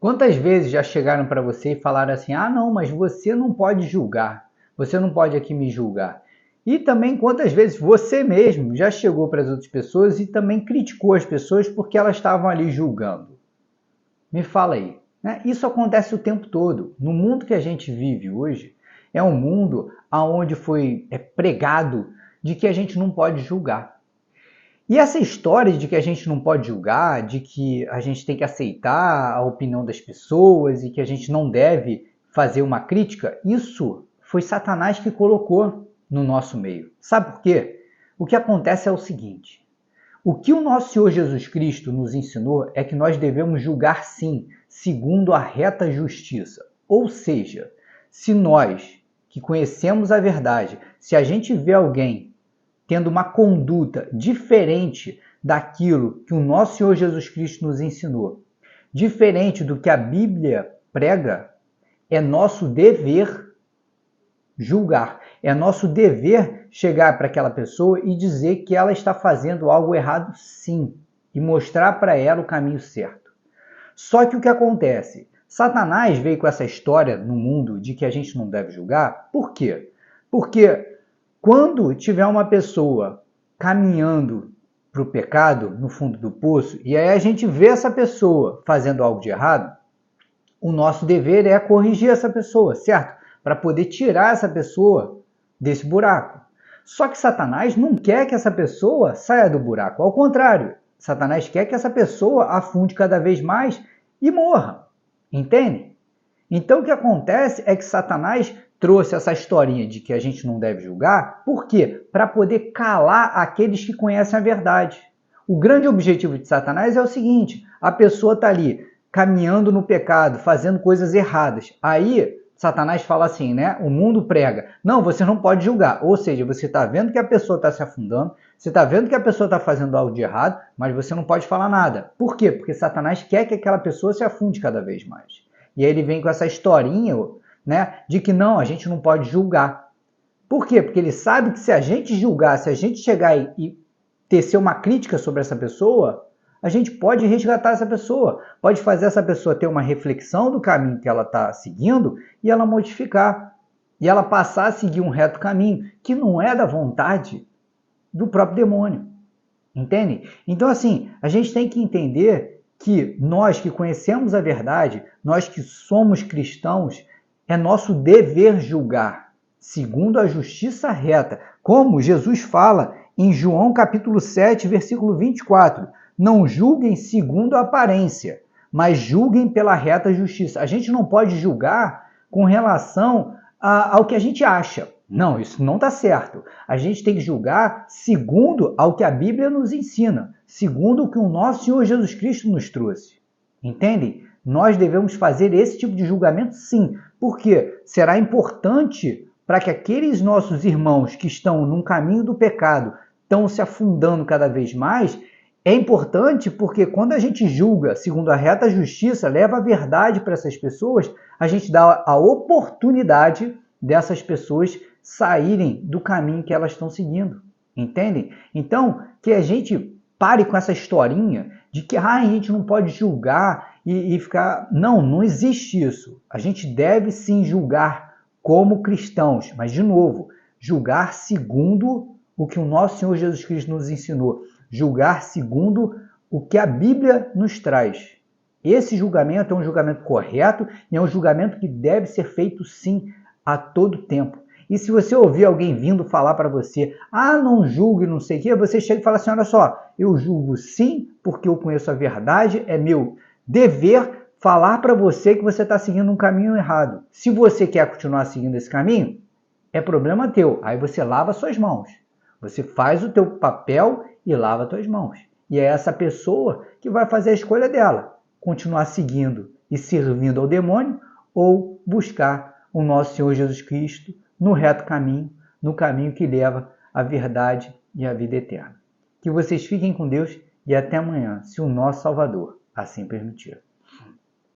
Quantas vezes já chegaram para você e falaram assim: ah, não, mas você não pode julgar, você não pode aqui me julgar. E também quantas vezes você mesmo já chegou para as outras pessoas e também criticou as pessoas porque elas estavam ali julgando. Me fala aí, né? Isso acontece o tempo todo. No mundo que a gente vive hoje, é um mundo onde foi pregado de que a gente não pode julgar. E essa história de que a gente não pode julgar, de que a gente tem que aceitar a opinião das pessoas e que a gente não deve fazer uma crítica, isso foi Satanás que colocou no nosso meio. Sabe por quê? O que acontece é o seguinte: o que o nosso Senhor Jesus Cristo nos ensinou é que nós devemos julgar sim, segundo a reta justiça. Ou seja, se nós que conhecemos a verdade, se a gente vê alguém tendo uma conduta diferente daquilo que o nosso Senhor Jesus Cristo nos ensinou, diferente do que a Bíblia prega, é nosso dever julgar. É nosso dever chegar para aquela pessoa e dizer que ela está fazendo algo errado, sim, e mostrar para ela o caminho certo. Só que o que acontece? Satanás veio com essa história no mundo de que a gente não deve julgar. Por quê? Porque quando tiver uma pessoa caminhando para o pecado, no fundo do poço, e aí a gente vê essa pessoa fazendo algo de errado, o nosso dever é corrigir essa pessoa, certo? Para poder tirar essa pessoa desse buraco. Só que Satanás não quer que essa pessoa saia do buraco. Ao contrário, Satanás quer que essa pessoa afunde cada vez mais e morra. Entende? Então o que acontece é que Satanás trouxe essa historinha de que a gente não deve julgar. Por quê? Para poder calar aqueles que conhecem a verdade. O grande objetivo de Satanás é o seguinte: a pessoa está ali caminhando no pecado, fazendo coisas erradas. Aí Satanás fala assim, né? O mundo prega: não, você não pode julgar. Ou seja, você está vendo que a pessoa está se afundando, você está vendo que a pessoa está fazendo algo de errado, mas você não pode falar nada. Por quê? Porque Satanás quer que aquela pessoa se afunde cada vez mais. E aí ele vem com essa historinha, né, de que não, a gente não pode julgar. Por quê? Porque ele sabe que se a gente julgar, se a gente chegar e tecer uma crítica sobre essa pessoa, a gente pode resgatar essa pessoa, pode fazer essa pessoa ter uma reflexão do caminho que ela está seguindo e ela modificar, e ela passar a seguir um reto caminho, que não é da vontade do próprio demônio. Entende? Então, assim, a gente tem que entender que nós que conhecemos a verdade, nós que somos cristãos, é nosso dever julgar, segundo a justiça reta. Como Jesus fala em João capítulo 7, versículo 24. Não julguem segundo a aparência, mas julguem pela reta justiça. A gente não pode julgar com relação ao que a gente acha. Não, isso não está certo. A gente tem que julgar segundo ao que a Bíblia nos ensina, segundo o que o nosso Senhor Jesus Cristo nos trouxe. Entendem? Nós devemos fazer esse tipo de julgamento, sim, porque será importante para que aqueles nossos irmãos que estão num caminho do pecado, estão se afundando cada vez mais, é importante porque quando a gente julga segundo a reta justiça, leva a verdade para essas pessoas, a gente dá a oportunidade dessas pessoas saírem do caminho que elas estão seguindo, entendem? Então, que a gente pare com essa historinha de que a gente não pode julgar e ficar... Não, não existe isso. A gente deve sim julgar como cristãos, mas, de novo, julgar segundo o que o nosso Senhor Jesus Cristo nos ensinou, julgar segundo o que a Bíblia nos traz. Esse julgamento é um julgamento correto e é um julgamento que deve ser feito, sim, a todo tempo. E se você ouvir alguém vindo falar para você, não julgue, não sei o quê, você chega e fala assim, olha só, eu julgo sim, porque eu conheço a verdade, é meu dever falar para você que você está seguindo um caminho errado. Se você quer continuar seguindo esse caminho, é problema teu. Aí você lava suas mãos. Você faz o teu papel e lava suas mãos. E é essa pessoa que vai fazer a escolha dela. Continuar seguindo e servindo ao demônio ou buscar o nosso Senhor Jesus Cristo no reto caminho, no caminho que leva à verdade e à vida eterna. Que vocês fiquem com Deus e até amanhã, se o nosso Salvador assim permitir.